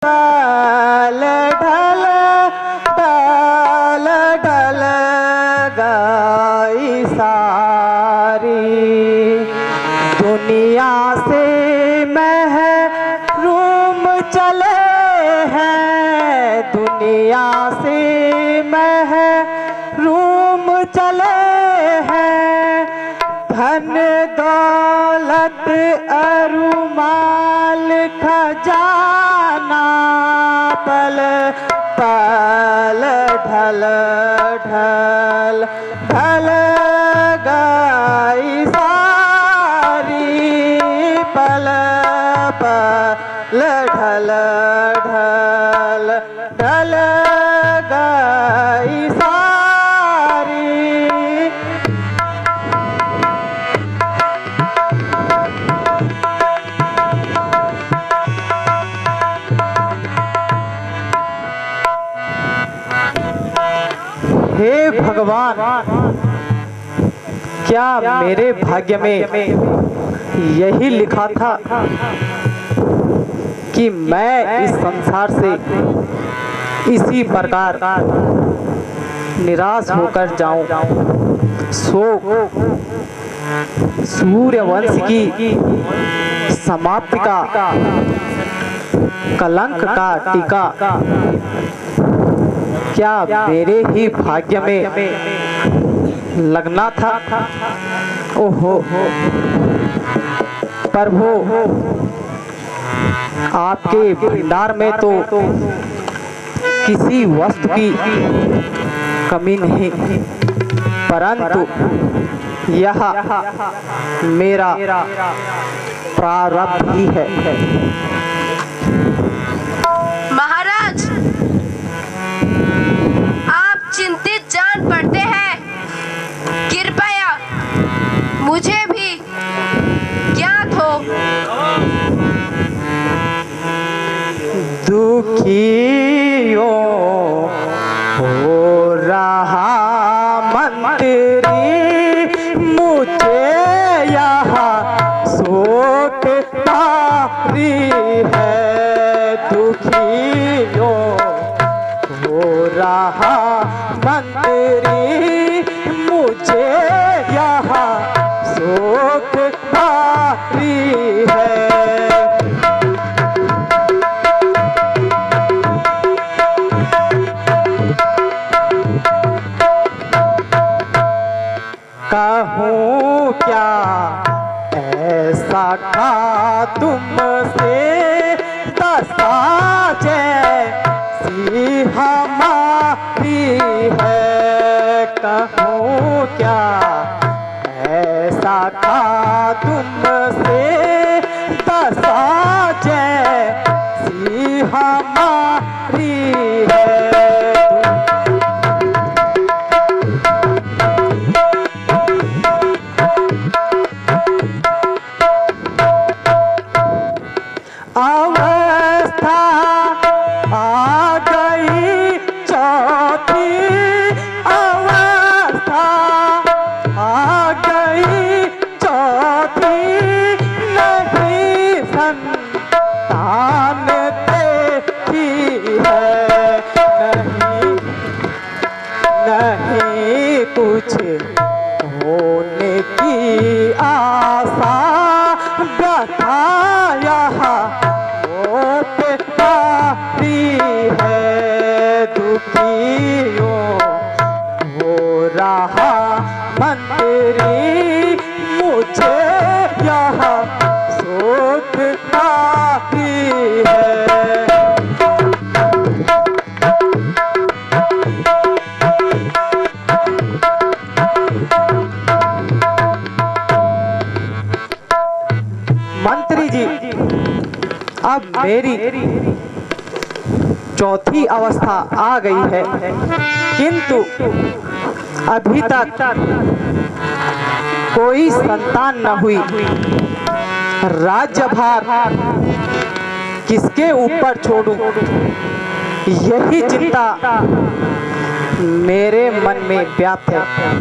ढल ढल ढल ढल गई सारी दुनिया से महरूम चले हैं, दुनिया से महरूम चले हैं। धन दौलत अरुमाल खजाना पल पल ढल ढल ढल गई सारी पल पल ढल ढल ढल गई सारी। हे भगवान, क्या मेरे भाग्य में यही लिखा था कि मैं इस संसार से इसी प्रकार निराश होकर जाऊं। सूर्यवंश की समाप्ति का कलंक का टीका क्या मेरे ही भाग्य में लगना था? ओहो प्रभु, आपके भंडार में तो किसी वस्तु की कमी नहीं, परंतु यह मेरा प्रारब्ध ही है। महाराज, आप चिंतित जान पड़ते हैं, कृपया मुझे भी ज्ञात हो। दुखियों हो रहा मंत्री, मुझे यहाँ शोक तारी है। दुखियों हो रहा मंत्री, मुझे यहाँ शोक तारी है। कहूँ क्या ऐसा था तुमसे, दशा जैसी हमारी है। कहूँ क्या ऐसा था तुमसे, दशा जैसी हमारी है। अवस्था आ गई चौथी, अवस्था आ गई चौथी, नहीं संतान देखी है। नहीं नहीं कुछ होने की आशा, व्यथा यहाँ है। दुखियों हो रहा मंत्री, मुझे यहाँ शोक तारी है। मंत्री जी, अब मेरी चौथी अवस्था आ गई है, किंतु अभी तक कोई संतान न हुई। राज्यभार किसके ऊपर छोड़ूं, यही चिंता मेरे मन में व्याप्त है।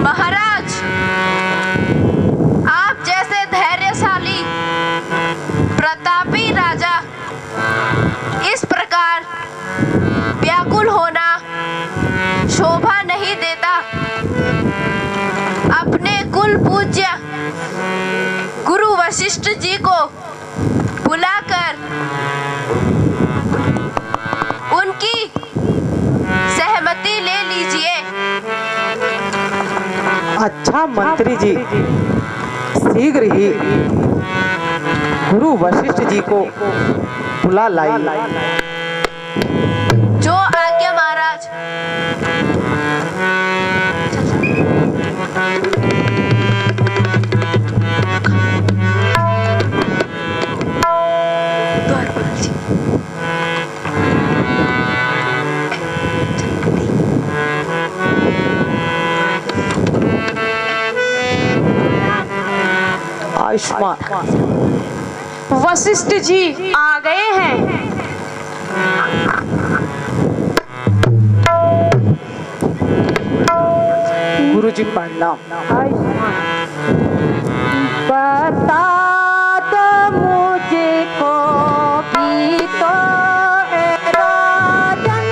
महाराज, आप जैसे धैर्यशाली प्रताप शोभा नहीं देता। अपने कुल पूज्य गुरु वशिष्ठ जी को बुलाकर उनकी सहमति ले लीजिए। अच्छा मंत्री जी, शीघ्र ही गुरु वशिष्ठ जी को बुला लाइए। जो आज्ञा महाराज। आयुष्मान। वशिष्ठ जी आ गए हैं। गुरुजी प्रणाम। बता दो मुझको भी तो राजन,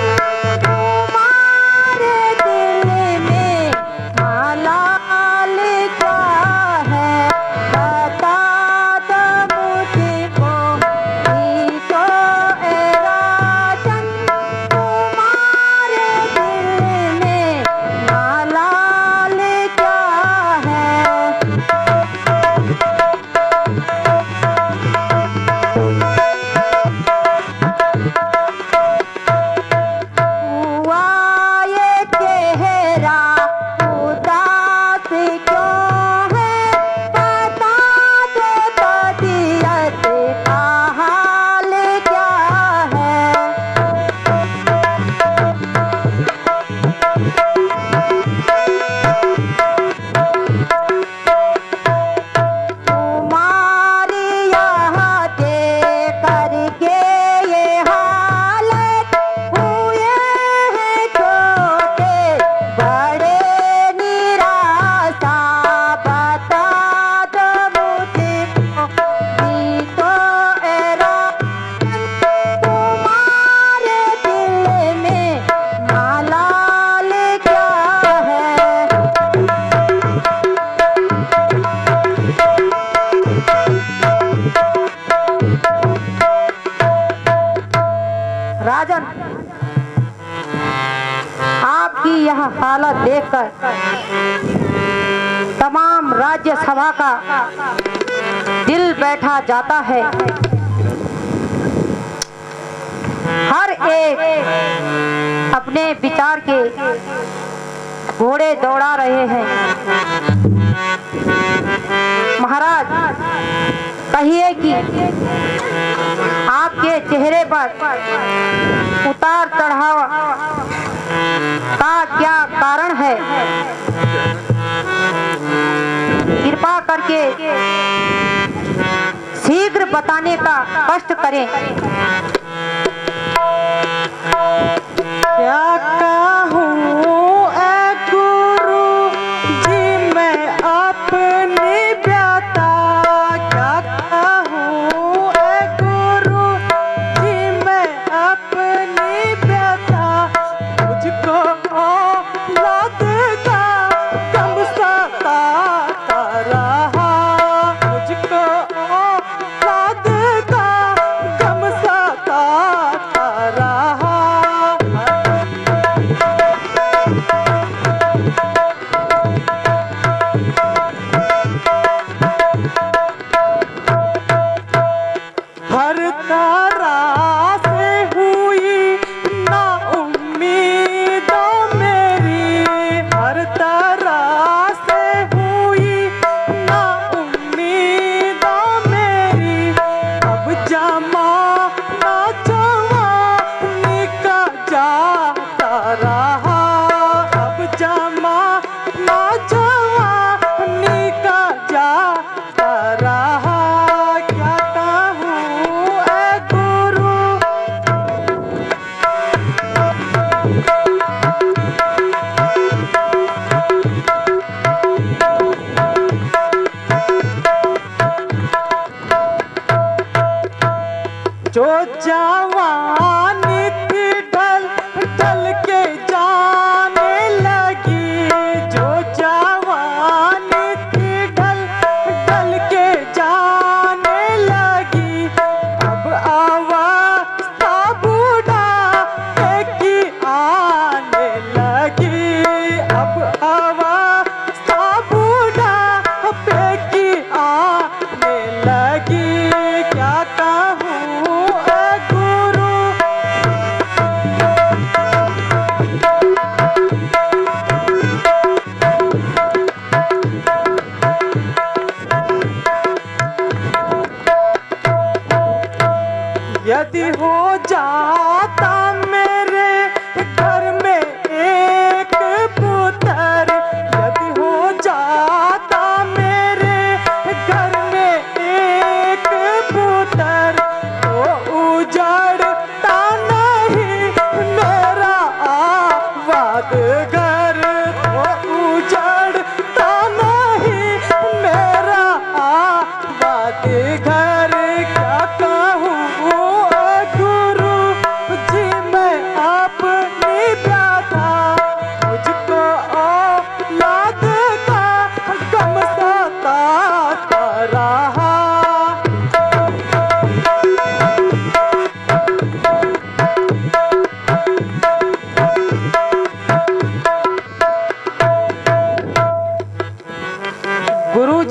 तुम्हारे दिल में मलाल क्या है। बता दो मुझको भी तो राजन, तुम्हारे दिल में मलाल क्या है। हुआ ये चेहरा उदास क्यों है। बता दो तबीयत का हाल क्या है। तुम्हारी यहाँ देख करके ये हालत हुए हैं छोटे बड़े निराशा। बता दो मुझको भी तो राजन, तुम्हारे दिल में मलाल क्या है। राजन, आपकी यह हालत देखकर तमाम राज्य सभा का दिल बैठा जाता है। हर एक अपने विचार के घोड़े दौड़ा रहे हैं। महाराज, कहिए कि आपके चेहरे पर उतार चढ़ाव का क्या कारण है। कृपा करके शीघ्र बताने का कष्ट करें। क्या कहूँ ऐ गुरु जी मैं अपनी व्यथा। क्या कहूँ ऐ गुरु जी मैं अपनी व्यथा। मुझको औलाद का गम सताता रहा। मुझको औलाद का गम सताता रहा। हर तरह से हुई ना उम्मीदों मेरी। हर तरह से हुई ना उम्मीदों मेरी। अब जमाना जवानी का जाता रहा। अब जमाना जवानी का जाता रहा। क्या कहूँ ऐ गुरु। जो जवानी थी ढल ढल के जाने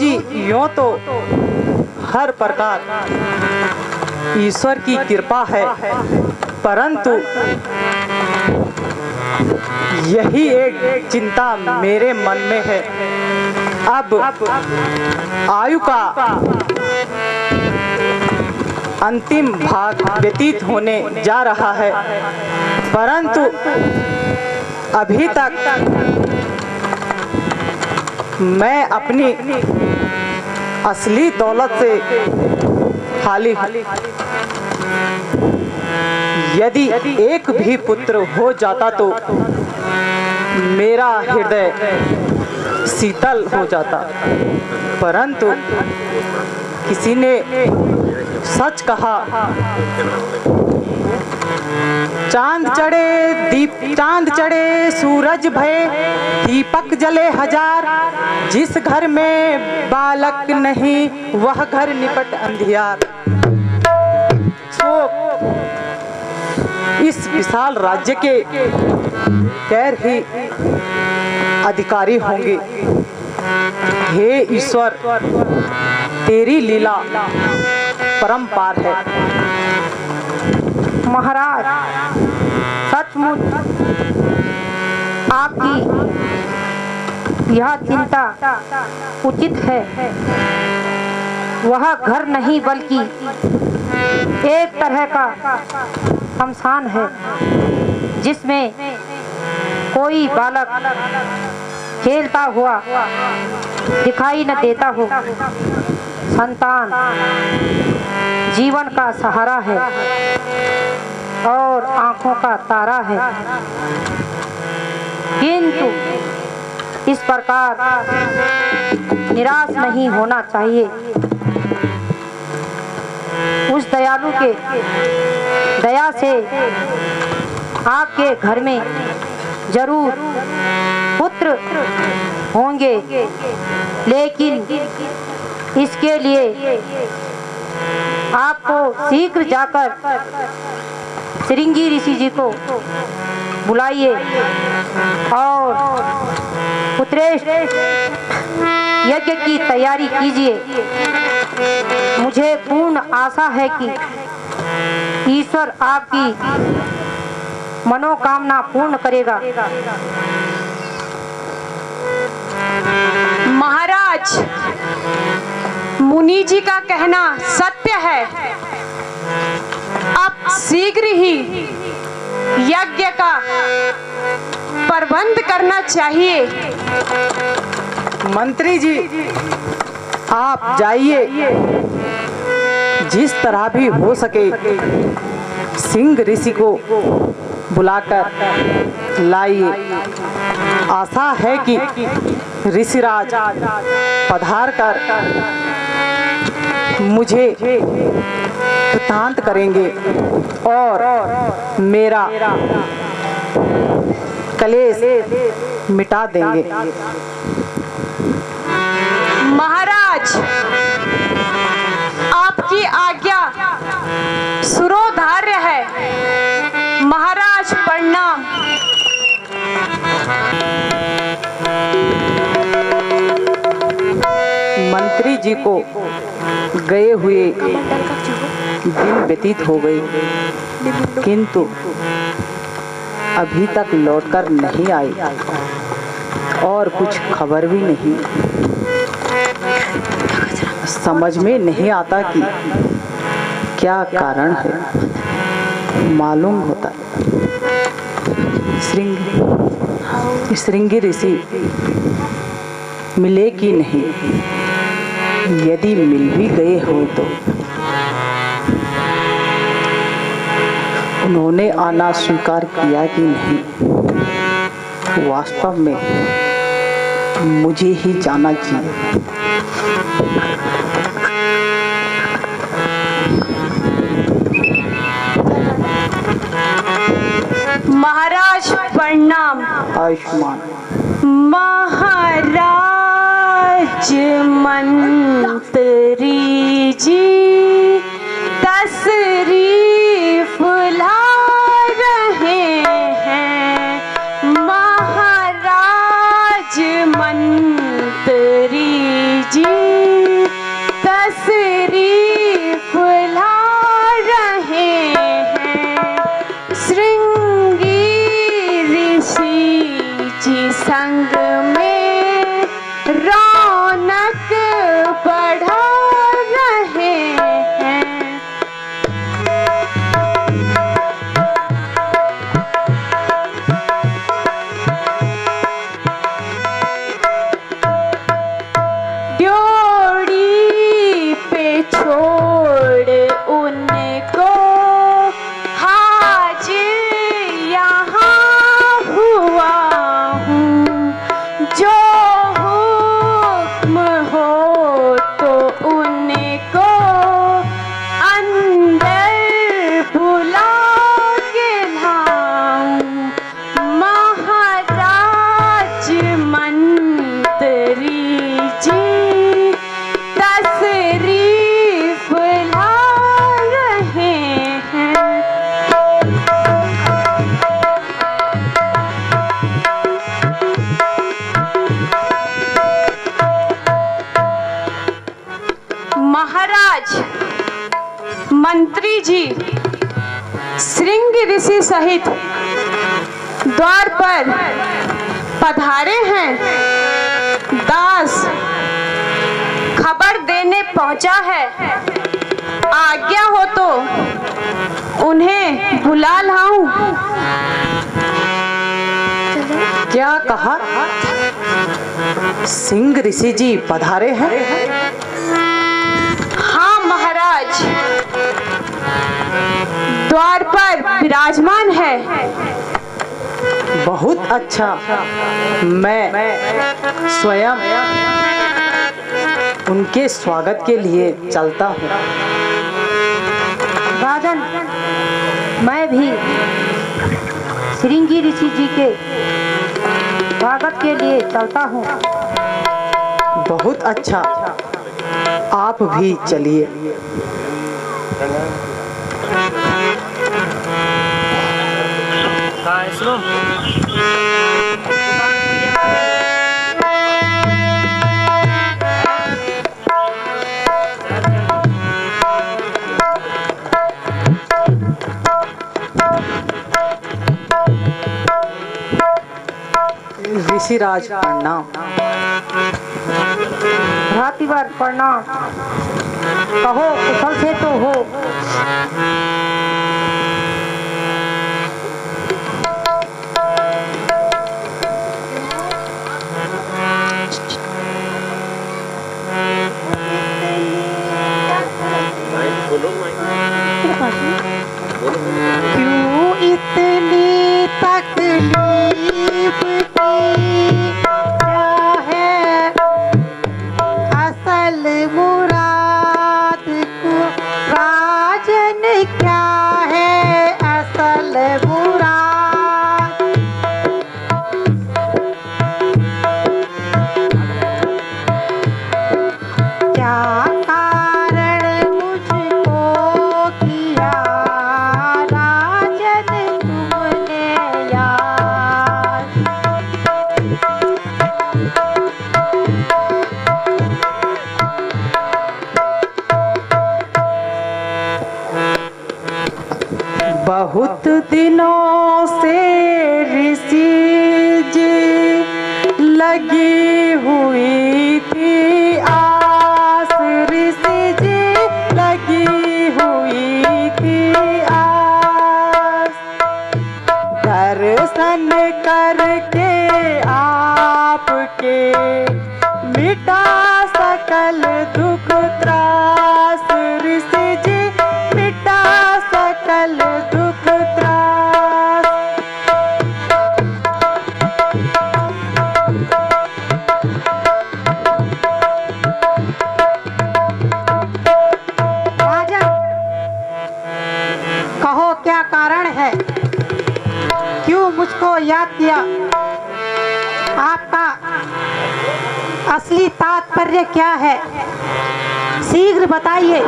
गुरुजी, यूं तो हर प्रकार ईश्वर की कृपा है, परंतु यही एक चिंता मेरे मन में है। अब आयु का अंतिम भाग व्यतीत होने जा रहा है, परंतु अभी तक मैं अपनी असली दौलत से खाली हूँ। यदि एक भी पुत्र हो जाता तो मेरा हृदय शीतल हो जाता, परंतु किसी ने सच कहा, चांद चढ़े सूरज भये, दीपक जले हजार, जिस घर में बालक नहीं वह घर निपट अंधियार। इस विशाल राज्य के गैर ही अधिकारी होंगे। हे ईश्वर, तेरी लीला परम्पार है। महाराज, सचमुच आपकी यह चिंता उचित है। वह घर नहीं बल्कि एक तरह का शमशान है, जिसमें कोई बालक खेलता हुआ दिखाई न देता हो। संतान जीवन का सहारा है और आंखों का तारा है, किंतु इस प्रकार निराश नहीं होना चाहिए। उस दयालु के दया से आपके घर में जरूर पुत्र होंगे, लेकिन इसके लिए आपको शीघ्र जाकर श्रृंगी ऋषि जी को बुलाइए और पुत्रेष्ठ यज्ञ की तैयारी कीजिए। मुझे पूर्ण आशा है कि ईश्वर आपकी मनोकामना पूर्ण करेगा। महाराज, मुनि जी का कहना सत्य है। अब शीघ्र ही यज्ञ का प्रबंध करना चाहिए। मंत्री जी, आप जाइए, जिस तरह भी हो सके सिंह ऋषि को बुलाकर लाइए। आशा है कि ऋषिराज पधार कर मुझे कृतांत करेंगे और मेरा कलेश मिटा देंगे। महाराज, आपकी आज्ञा सुरोधार्य है। महाराज प्रणाम। मंत्री जी को गए हुए दिन व्यतीत हो गए, किंतु अभी तक लौटकर नहीं आई और कुछ खबर भी नहीं। समझ में नहीं आता कि क्या कारण है। मालूम होता श्रृंगी ऋषि मिले कि नहीं, यदि मिल भी गए हो तो उन्होंने आना स्वीकार किया कि नहीं, वास्तव में मुझे ही जाना चाहिए। महाराज प्रणाम। आयुष्मान। महाराज मंत्री जी तशरीफ ला रहे हैं। महाराज मंत्री जी रौनक बढ़ा रहे हैं। ड्योढ़ी पे छोड़ उनको हाजिर यहाँ हुआ हूँ, जो हुक्म हो तो उनको अंदर बुला के लाऊं। महाराज मंत्री जी तशरीफ ला रहे हैं। महाराज मंत्री जी श्रृंग ऋषि सहित द्वार पर पधारे हैं। दास खबर देने पहुंचा है, आज्ञा हो तो उन्हें बुला लाऊं। क्या कहा? सिंह ऋषि जी पधारे हैं? हाँ महाराज, द्वार पर विराजमान है। बहुत अच्छा, मैं स्वयं उनके स्वागत के लिए चलता हूँ। राजन, मैं भी श्रृंगी ऋषि जी के स्वागत के लिए चलता हूँ। बहुत अच्छा, आप भी चलिए। ऋषिराज प्रणाम। भ्रातृवर प्रणाम। कहो कुशल से तो हो। क्यों इतनी तकलीफ की? क्या है असल मुराद को? राजन क्या है असल मुराद? क्या कारण मुझको किया राजन तुमने याद? बहुत दिनों से ऋषि जी लगी हुई थी आस। ऋषि जी लगी हुई थी आस। दर्शन करके आपके मिटा सकल दुख त्रास। ऋषि जी मिटा सकल दुख त्रास। राजन, कहो क्या कारण है? क्यों मुझको याद किया? आपका असली तात्पर्य क्या है? शीघ्र बताइए।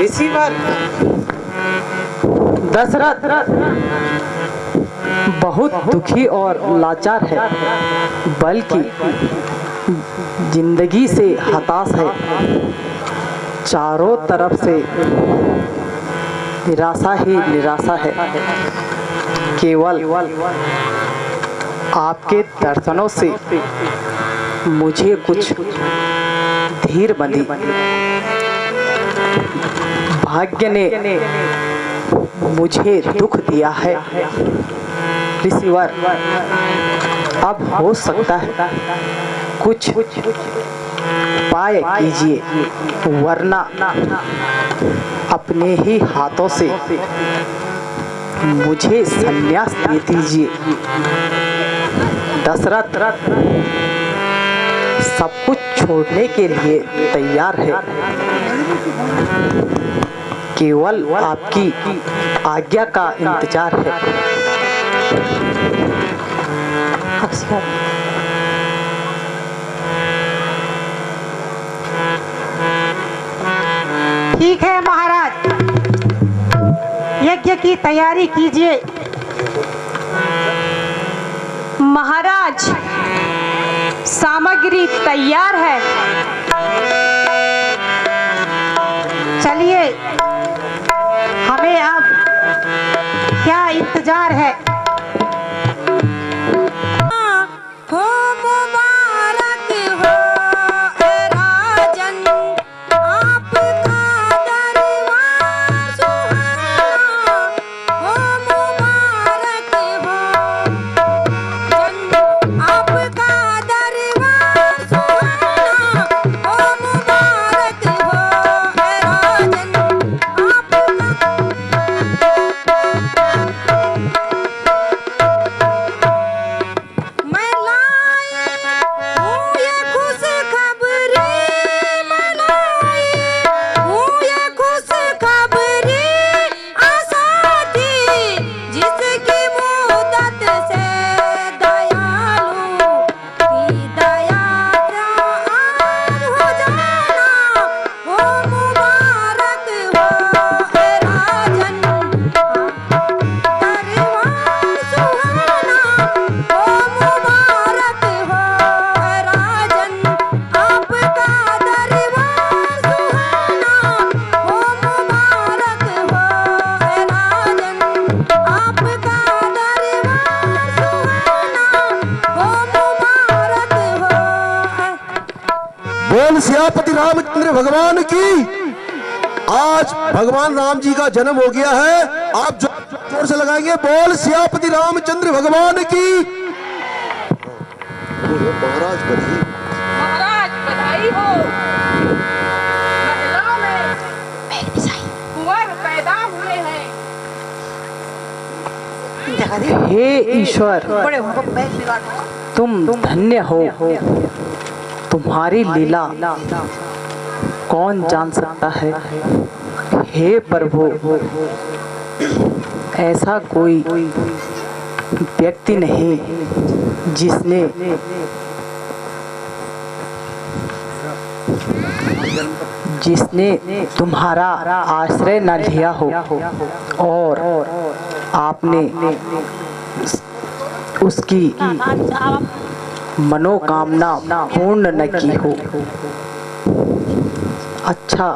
ऋषिवर दशरथ बहुत दुखी और लाचार है, बल्कि जिंदगी से हताश है। चारों तरफ से निराशा ही निराशा है। केवल आपके दर्शनों से मुझे कुछ धीर बंधी। भाग्य ने मुझे दुख दिया है ऋषिवर। अब हो सकता है कुछ उपाय कीजिए, वरना अपने ही हाथों से मुझे संन्यास दे दीजिए। दशरथ सब कुछ छोड़ने के लिए तैयार है, केवल आपकी आज्ञा का इंतजार है। ठीक है महाराज, यज्ञ की तैयारी कीजिए। महाराज, सामग्री तैयार है। चलिए, हमें अब क्या इंतजार है। हो मुबारक हो राजन, आपका दरबार सुहाना। हो मुबारक हो जन, आपका दरबार सुहाना। हो मुबारक हो राजन, मैं लाई हूँ ये खुशखबरी, मैं लाई हूँ ये खुशखबरी। आशा थी जिसकी मुद्दत से, दयालु की दया का आज हो जाना। हो मुबारक हो राजन, दरबार सुहाना। हो मुबारक हो राजन, आपका दरबार सुहाना। हो मुबारक हो राजन, आपका दरबार सुहाना। हो मुबारक हो। बोल सियापति रामचंद्र भगवान की। आज भगवान राम जी का जन्म हो गया है, आप जोर से लगाएंगे बोल सियापति रामचंद्र भगवान की। महाराज बधाई। महाराज बधाई हो। महिलाओं में कुंवर पैदा हुए हैं। हे ईश्वर, तुम धन्य हो। तुम्हारी लीला कौन जान सकता है। हे प्रभु, ऐसा कोई व्यक्ति नहीं जिसने तुम्हारा आश्रय न लिया हो और आपने उसकी मनोकामना पूर्ण न की हो। अच्छा,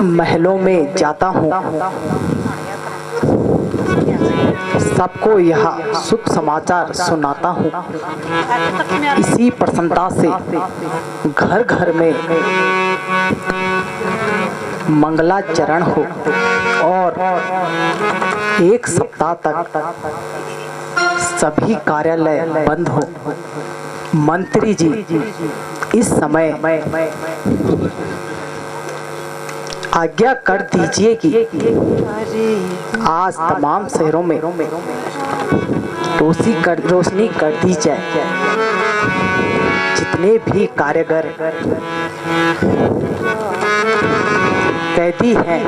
महलों में जाता हूँ, सबको यह शुभ समाचार सुनाता हूँ। इसी प्रसन्नता से घर घर में मंगलाचरण हो और एक सप्ताह तक सभी कार्यालय बंद हो। मंत्री जी, इस समय आज्ञा कर दीजिए कि आज तमाम शहरों में रोशनी कर दी जाए। जितने भी कारीगर कैदी हैं,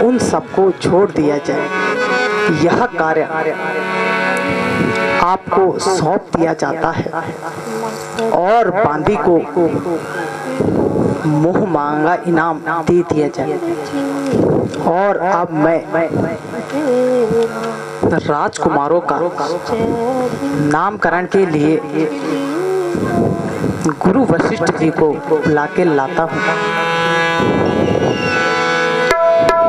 उन सबको छोड़ दिया जाए। यह कार्य आपको सौंप दिया जाता है और बांदी को मुंह मांगा इनाम दे दिया जाए। और अब मैं राजकुमारों का नामकरण के लिए गुरु वशिष्ठ जी को बुला के लाता हूँ।